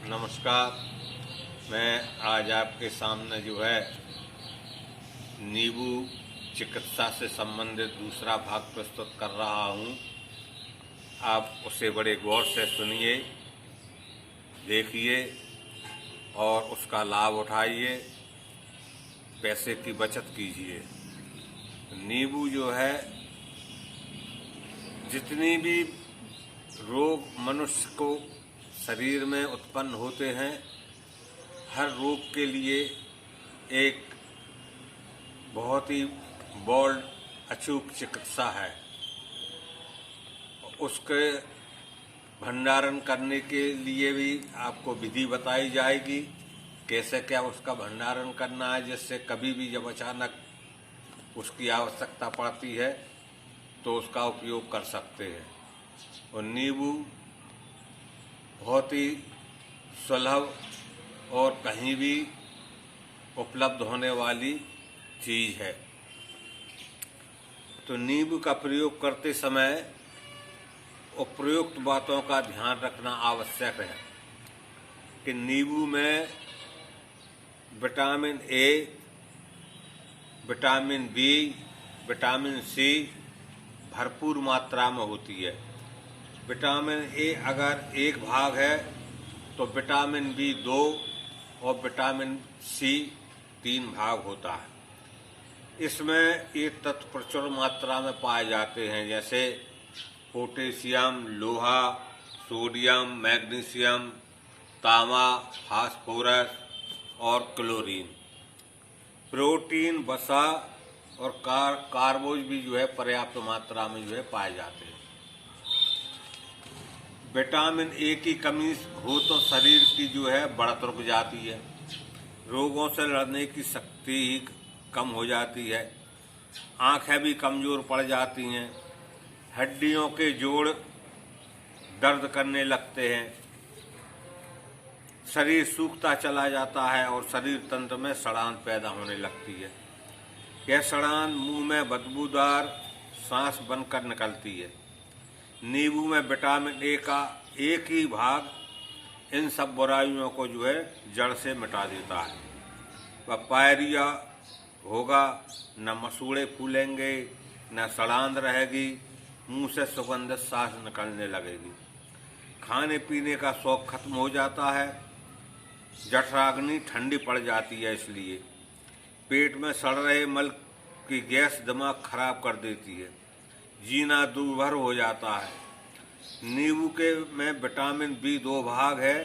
नमस्कार। मैं आज आपके सामने जो है नींबू चिकित्सा से संबंधित दूसरा भाग प्रस्तुत कर रहा हूँ। आप उसे बड़े गौर से सुनिए, देखिए और उसका लाभ उठाइए, पैसे की बचत कीजिए। नींबू जो है, जितनी भी रोग मनुष्य को शरीर में उत्पन्न होते हैं, हर रोग के लिए एक बहुत ही बोल्ड अचूक चिकित्सा है। उसके भंडारण करने के लिए भी आपको विधि बताई जाएगी, कैसे क्या उसका भंडारण करना है, जिससे कभी भी जब अचानक उसकी आवश्यकता पड़ती है तो उसका उपयोग कर सकते हैं। और नींबू बहुत ही सुलभ और कहीं भी उपलब्ध होने वाली चीज़ है। तो नींबू का प्रयोग करते समय उपयुक्त बातों का ध्यान रखना आवश्यक है कि नींबू में vitamin A, vitamin B, vitamin C भरपूर मात्रा में होती है। विटामिन ए अगर 1 भाग है तो विटामिन बी 2 और विटामिन सी 3 भाग होता है। इसमें ये तत्व प्रचुर मात्रा में पाए जाते हैं, जैसे पोटेशियम, लोहा, सोडियम, मैग्नीशियम, तांबा, फास्फोरस और क्लोरीन। प्रोटीन, वसा और कार्बोज भी जो है पर्याप्त मात्रा में जो है पाए जाते हैं। विटामिन ए की कमी हो तो शरीर की जो है बढ़त रुक जाती है, रोगों से लड़ने की शक्ति ही कम हो जाती है, आंखें भी कमज़ोर पड़ जाती हैं, हड्डियों के जोड़ दर्द करने लगते हैं, शरीर सूखता चला जाता है और शरीर तंत्र में सड़ान पैदा होने लगती है। यह सड़ान मुंह में बदबूदार सांस बनकर निकलती है। नींबू में विटामिन ए का 1 ही भाग इन सब बुराइयों को जो है जड़ से मिटा देता है। वह पायरिया होगा, न मसूड़े फूलेंगे, न सड़ांध रहेगी, मुंह से सुगंधित सांस निकलने लगेगी, खाने पीने का शौक खत्म हो जाता है, जठराग्नि ठंडी पड़ जाती है, इसलिए पेट में सड़ रहे मल की गैस दिमाग खराब कर देती है, जीना दूभर हो जाता है। नींबू के में विटामिन बी 2 भाग है,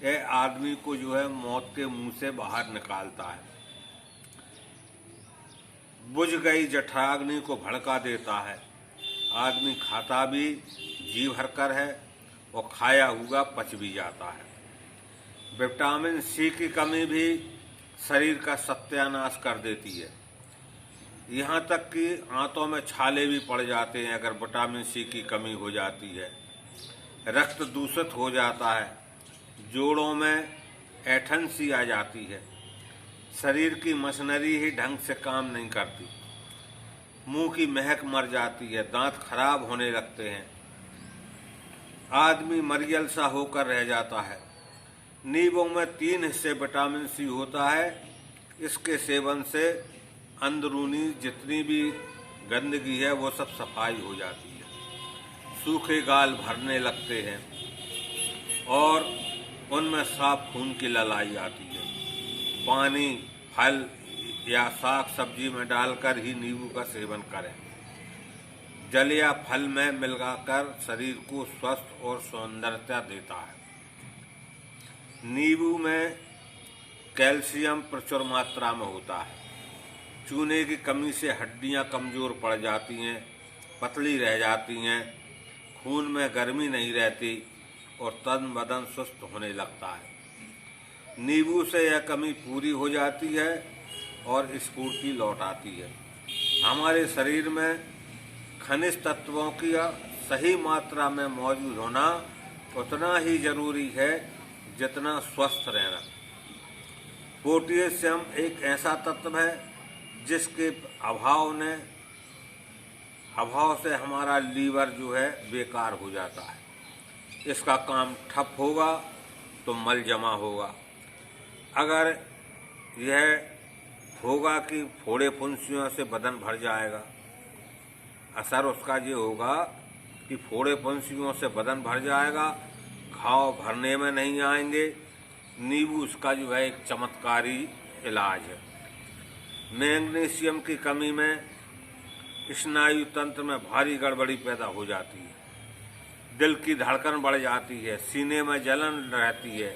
यह आदमी को जो है मौत के मुंह से बाहर निकालता है, बुझ गई जठराग्नि को भड़का देता है। आदमी खाता भी जी भरकर है और खाया हुआ पच भी जाता है। विटामिन सी की कमी भी शरीर का सत्यानाश कर देती है, यहाँ तक कि आंतों में छाले भी पड़ जाते हैं अगर विटामिन सी की कमी हो जाती है। रक्त दूषित हो जाता है, जोड़ों में ऐंठन सी आ जाती है, शरीर की मशीनरी ही ढंग से काम नहीं करती, मुंह की महक मर जाती है, दांत खराब होने लगते हैं, आदमी मरियल सा होकर रह जाता है। नींबू में 3 हिस्से विटामिन सी होता है। इसके सेवन से अंदरूनी जितनी भी गंदगी है वो सब सफाई हो जाती है, सूखे गाल भरने लगते हैं और उनमें साफ खून की ललाई आती है। पानी, फल या साग सब्जी में डालकर ही नींबू का सेवन करें। जल या फल में मिलाकर शरीर को स्वस्थ और सौंदर्यता देता है। नींबू में कैल्शियम प्रचुर मात्रा में होता है। चूने की कमी से हड्डियां कमज़ोर पड़ जाती हैं, पतली रह जाती हैं, खून में गर्मी नहीं रहती और तन बदन सुस्त होने लगता है। नींबू से यह कमी पूरी हो जाती है और स्फूर्ति लौट आती है। हमारे शरीर में खनिज तत्वों की सही मात्रा में मौजूद होना उतना ही जरूरी है जितना स्वस्थ रहना। पोटेशियम एक ऐसा तत्व है जिसके अभाव से हमारा लीवर जो है बेकार हो जाता है। इसका काम ठप होगा तो मल जमा होगा। अगर यह होगा कि फोड़े फुंसियों से बदन भर जाएगा, असर उसका ये होगा कि फोड़े फुंसियों से बदन भर जाएगा, घाव भरने में नहीं आएंगे। नींबू उसका जो है एक चमत्कारी इलाज है। मैग्नीशियम की कमी में स्नायु तंत्र में भारी गड़बड़ी पैदा हो जाती है, दिल की धड़कन बढ़ जाती है, सीने में जलन रहती है,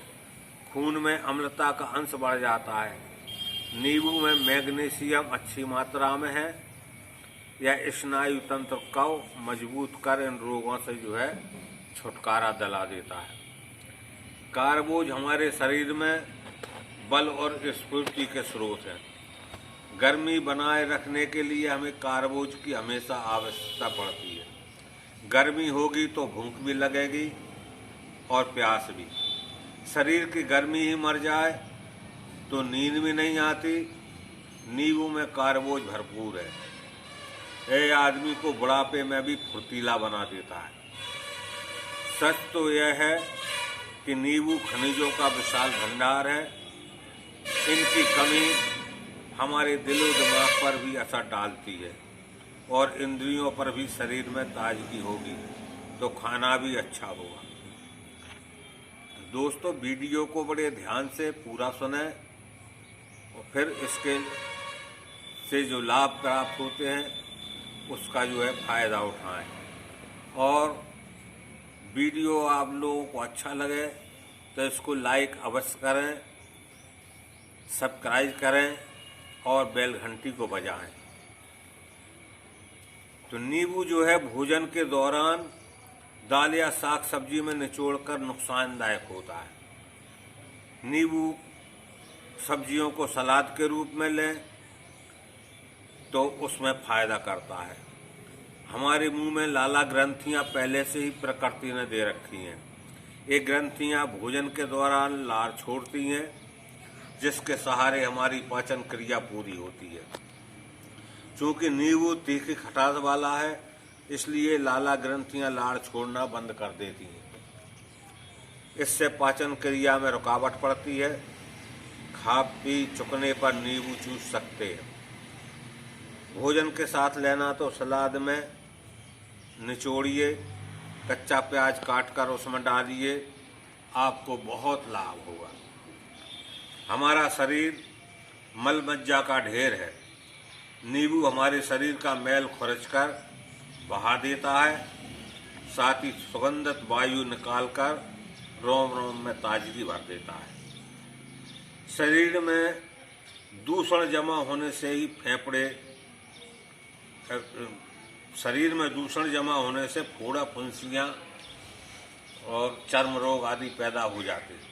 खून में अम्लता का अंश बढ़ जाता है। नींबू में मैग्नीशियम अच्छी मात्रा में है। यह स्नायु तंत्र को मजबूत कर इन रोगों से जो है छुटकारा दिला देता है। कारबूज हमारे शरीर में बल और स्फूर्ति के स्रोत हैं। गर्मी बनाए रखने के लिए हमें कारबूज की हमेशा आवश्यकता पड़ती है। गर्मी होगी तो भूख भी लगेगी और प्यास भी। शरीर की गर्मी ही मर जाए तो नींद भी नहीं आती। नींबू में कारबोज भरपूर है। यह आदमी को बुढ़ापे में भी फुर्तीला बना देता है। सच तो यह है कि नींबू खनिजों का विशाल भंडार है। इनकी कमी हमारे दिलो दिमाग पर भी असर डालती है और इंद्रियों पर भी। शरीर में ताजगी होगी तो खाना भी अच्छा होगा। दोस्तों, वीडियो को बड़े ध्यान से पूरा सुनें और फिर इसके से जो लाभ प्राप्त होते हैं उसका जो है फ़ायदा उठाएं। और वीडियो आप लोगों को अच्छा लगे तो इसको लाइक अवश्य करें, सब्सक्राइब करें और बेल घंटी को बजाएं। तो नींबू जो है भोजन के दौरान दाल या साग सब्जी में निचोड़कर नुकसानदायक होता है। नींबू सब्जियों को सलाद के रूप में लें तो उसमें फ़ायदा करता है। हमारे मुंह में लाला ग्रंथियां पहले से ही प्रकृति ने दे रखी हैं। ये ग्रंथियां भोजन के दौरान लार छोड़ती हैं, जिसके सहारे हमारी पाचन क्रिया पूरी होती है। चूँकि नींबू तीखी खटास वाला है, इसलिए लाला ग्रंथियां लार छोड़ना बंद कर देती हैं। इससे पाचन क्रिया में रुकावट पड़ती है। खा पी चुकने पर नींबू चूस सकते हैं। भोजन के साथ लेना तो सलाद में निचोड़िए, कच्चा प्याज काटकर उसमें डालिए, आपको बहुत लाभ होगा। हमारा शरीर मल मज्जा का ढेर है। नींबू हमारे शरीर का मैल खुरचकर बहा देता है, साथ ही सुगंधित वायु निकालकर रोम रोम में ताजगी भर देता है। शरीर में दूषण जमा होने से ही शरीर में दूषण जमा होने से फोड़ा फुंसियाँ और चर्म रोग आदि पैदा हो जाते हैं।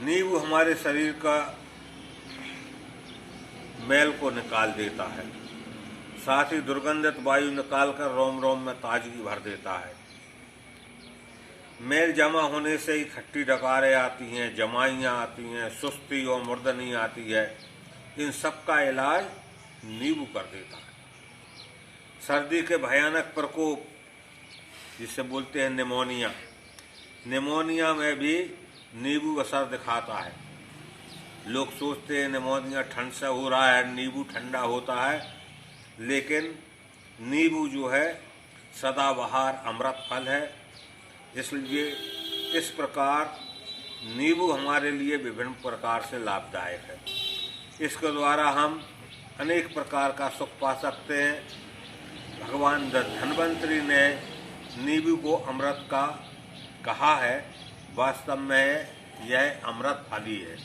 नींबू हमारे शरीर का मैल को निकाल देता है, साथ ही दुर्गंधित वायु निकालकर रोम रोम में ताजगी भर देता है। मैल जमा होने से ही खट्टी डकारें आती हैं, जमाइयाँ आती हैं, सुस्ती और मुर्दनी आती है। इन सब का इलाज नींबू कर देता है। सर्दी के भयानक प्रकोप जिसे बोलते हैं निमोनिया, निमोनिया में भी नींबू असर दिखाता है। लोग सोचते हैं निमोनिया ठंड से हो रहा है, नींबू ठंडा होता है, लेकिन नींबू जो है सदाबहार अमृत फल है। इसलिए इस प्रकार नींबू हमारे लिए विभिन्न प्रकार से लाभदायक है। इसके द्वारा हम अनेक प्रकार का सुख पा सकते हैं। भगवान धन्वंतरी ने नींबू को अमृत का कहा है। वास्तव में यह अमृत फल ही है।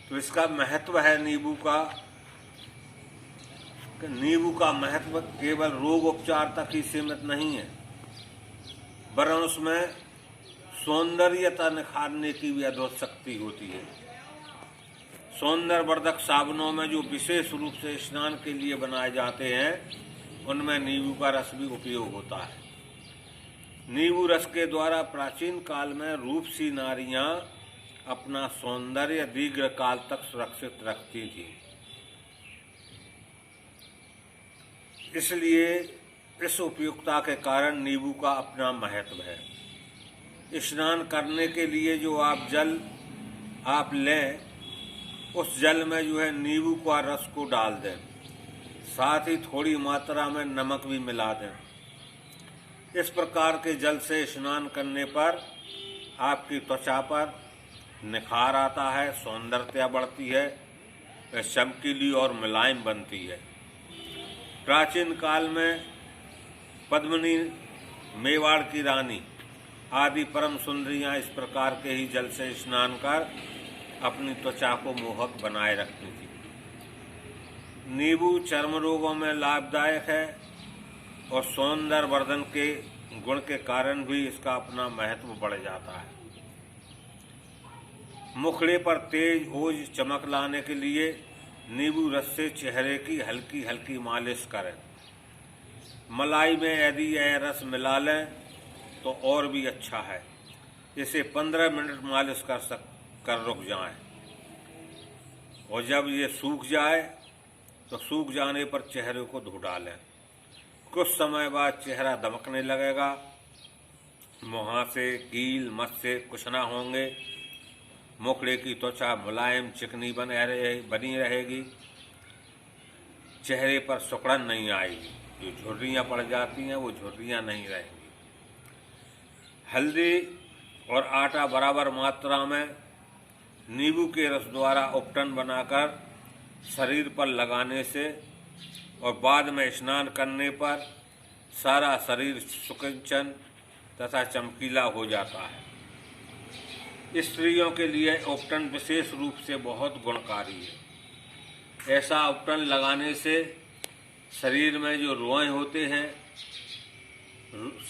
तो इसका महत्व है नींबू का। नींबू का महत्व केवल रोग उपचार तक ही सीमित नहीं है, वरन उसमें सौंदर्यता निखारने की भी अद्भुत शक्ति होती है। सौंदर्यवर्धक साबुनों में जो विशेष रूप से स्नान के लिए बनाए जाते हैं, उनमें नींबू का रस भी उपयोग होता है। नींबू रस के द्वारा प्राचीन काल में रूपसी नारियां अपना सौंदर्य दीर्घ काल तक सुरक्षित रखती थी। इसलिए इस उपयुक्तता के कारण नींबू का अपना महत्व है। स्नान करने के लिए जो आप जल लें, उस जल में जो है नींबू का रस को डाल दें, साथ ही थोड़ी मात्रा में नमक भी मिला दें। इस प्रकार के जल से स्नान करने पर आपकी त्वचा पर निखार आता है, सौंदर्यता बढ़ती है, वह चमकीली और मुलायम बनती है। प्राचीन काल में पद्मिनी, मेवाड़ की रानी आदि परम सुंदरियां इस प्रकार के ही जल से स्नान कर अपनी त्वचा को मोहक बनाए रखती थी। नींबू चर्म रोगों में लाभदायक है और सौंदर्य वर्धन के गुण के कारण भी इसका अपना महत्व बढ़ जाता है। मुखड़े पर तेज ओज चमक लाने के लिए नींबू रस से चेहरे की हल्की हल्की मालिश करें। मलाई में यदि यह रस मिला लें तो और भी अच्छा है। इसे 15 मिनट मालिश कर रुक जाएं और जब ये सूख जाए तो सूख जाने पर चेहरे को धो डालें। कुछ समय बाद चेहरा दमकने लगेगा, मुहासे, कील, मस्से कुछ ना होंगे। मुखड़े की त्वचा मुलायम चिकनी बनी रहेगी। चेहरे पर सुकड़न नहीं आएगी, जो झुर्रियाँ पड़ जाती हैं वो झुर्रियाँ नहीं रहेंगी। हल्दी और आटा बराबर मात्रा में नींबू के रस द्वारा उपटन बनाकर शरीर पर लगाने से और बाद में स्नान करने पर सारा शरीर सुकिंचन तथा चमकीला हो जाता है। स्त्रियों के लिए उपटन विशेष रूप से बहुत गुणकारी है। ऐसा उपटन लगाने से शरीर में जो रोए होते हैं,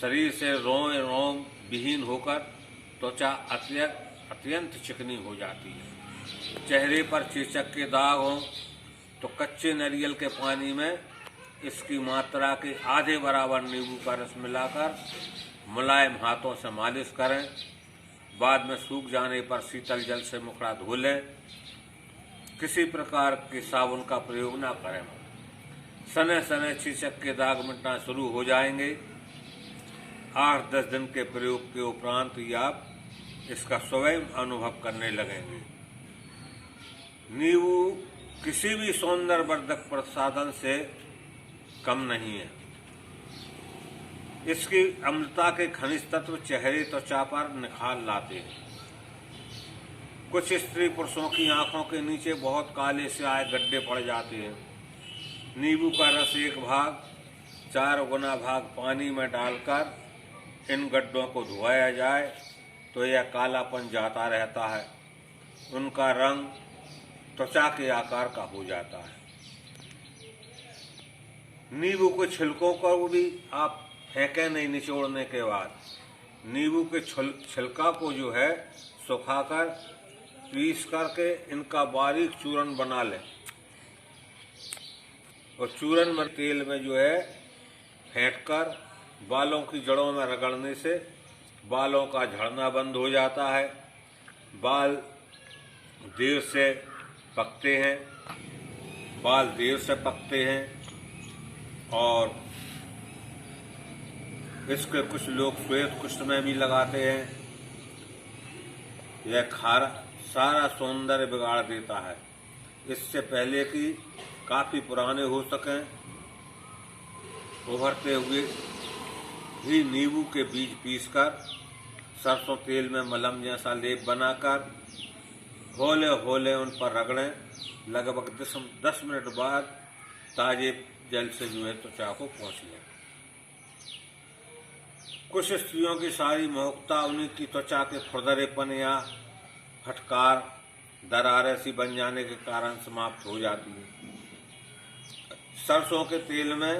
शरीर से रोए रोम विहीन होकर त्वचा अत्यंत चिकनी हो जाती है। चेहरे पर चेचक के दाग हों तो कच्चे नारियल के पानी में इसकी मात्रा के आधे बराबर नींबू का रस मिलाकर मुलायम हाथों से मालिश करें। बाद में सूख जाने पर शीतल जल से मुखड़ा धो लें। किसी प्रकार के साबुन का प्रयोग न करें। सने सने चेचक के दाग मिटना शुरू हो जाएंगे। 8-10 दिन के प्रयोग के उपरांत ही आप इसका स्वयं अनुभव करने लगेंगे। नींबू किसी भी सौंदर्यवर्धक प्रसाधन से कम नहीं है। इसकी अम्लता के खनिज तत्व चेहरे त्वचा पर निखार लाते हैं। कुछ स्त्री पुरुषों की आंखों के नीचे बहुत काले स्याह गड्ढे पड़ जाते हैं। नींबू का रस 1 भाग 4 गुना भाग पानी में डालकर इन गड्ढों को धोया जाए तो यह कालापन जाता रहता है। उनका रंग त्वचा के आकार का हो जाता है। नींबू के छिलकों को भी आप फेंकें नहीं। निचोड़ने के बाद नींबू के छिलका को जो है सुखाकर पीस करके इनका बारीक चूर्ण बना लें और चूर्ण में तेल में जो है फेंटकर बालों की जड़ों में रगड़ने से बालों का झड़ना बंद हो जाता है। बाल देर से पकते हैं और इसके कुछ लोग श्वेत कुष्ठ में भी लगाते हैं। यह सारा सौंदर्य बिगाड़ देता है। इससे पहले कि काफ़ी पुराने हो सकें, उभरते हुए ही नींबू के बीज पीसकर सरसों तेल में मलहम जैसा लेप बनाकर हौले हौले उन पर रगड़ें। लगभग 10 मिनट बाद ताजे जल से जो है त्वचा को पोंछ लें। कुछ स्त्रियों की सारी मोहकता उन्हीं की त्वचा के खुरदरेपन या फटकार, दरारें सी बन जाने के कारण समाप्त हो जाती है। सरसों के तेल में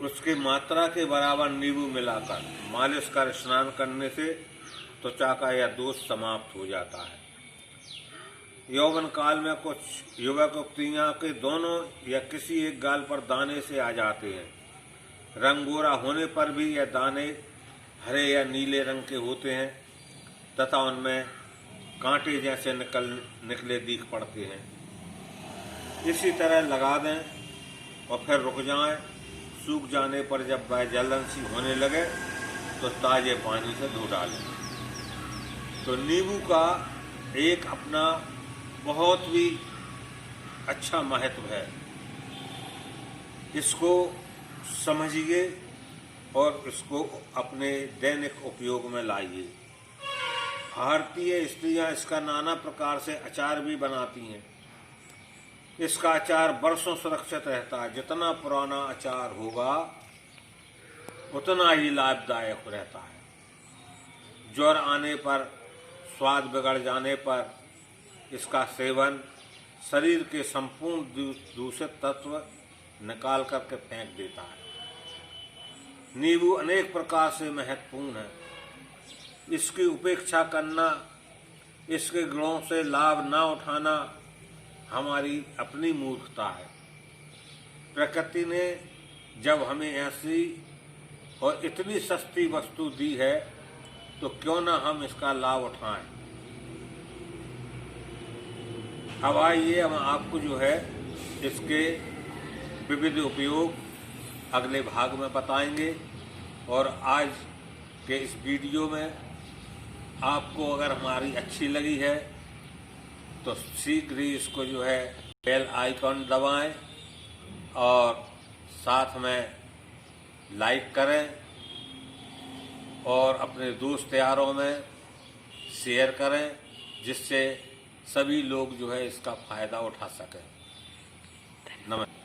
उसकी मात्रा के बराबर नींबू मिलाकर मालिश कर स्नान करने से त्वचा का यह दोष समाप्त हो जाता है। यौवन काल में कुछ युवक युवतियां के दोनों या किसी एक गाल पर दाने से आ जाते हैं। रंग गोरा होने पर भी यह दाने हरे या नीले रंग के होते हैं तथा उनमें कांटे जैसे निकले दिख पड़ते हैं। इसी तरह लगा दें और फिर रुक जाएं। सूख जाने पर जब वह जलन सी होने लगे तो ताज़े पानी से धो डालें। तो नींबू का एक अपना बहुत भी अच्छा महत्व है, इसको समझिए और इसको अपने दैनिक उपयोग में लाइए। भारतीय स्त्रियां इसका नाना प्रकार से अचार भी बनाती हैं। इसका अचार वर्षों सुरक्षित रहता है। जितना पुराना अचार होगा उतना ही लाभदायक रहता है। ज्वर आने पर, स्वाद बिगड़ जाने पर इसका सेवन शरीर के संपूर्ण दूषित तत्व निकाल करके फेंक देता है। नींबू अनेक प्रकार से महत्वपूर्ण है। इसकी उपेक्षा करना, इसके गुणों से लाभ ना उठाना हमारी अपनी मूर्खता है। प्रकृति ने जब हमें ऐसी और इतनी सस्ती वस्तु दी है तो क्यों ना हम इसका लाभ उठाएं। अब आइए हम आपको जो है इसके विविध उपयोग अगले भाग में बताएंगे। और आज के इस वीडियो में आपको अगर हमारी अच्छी लगी है तो शीघ्र ही इसको जो है बेल आइकॉन दबाएं और साथ में लाइक करें और अपने दोस्त यारों में शेयर करें, जिससे सभी लोग जो है इसका फ़ायदा उठा सकें। नमस्कार।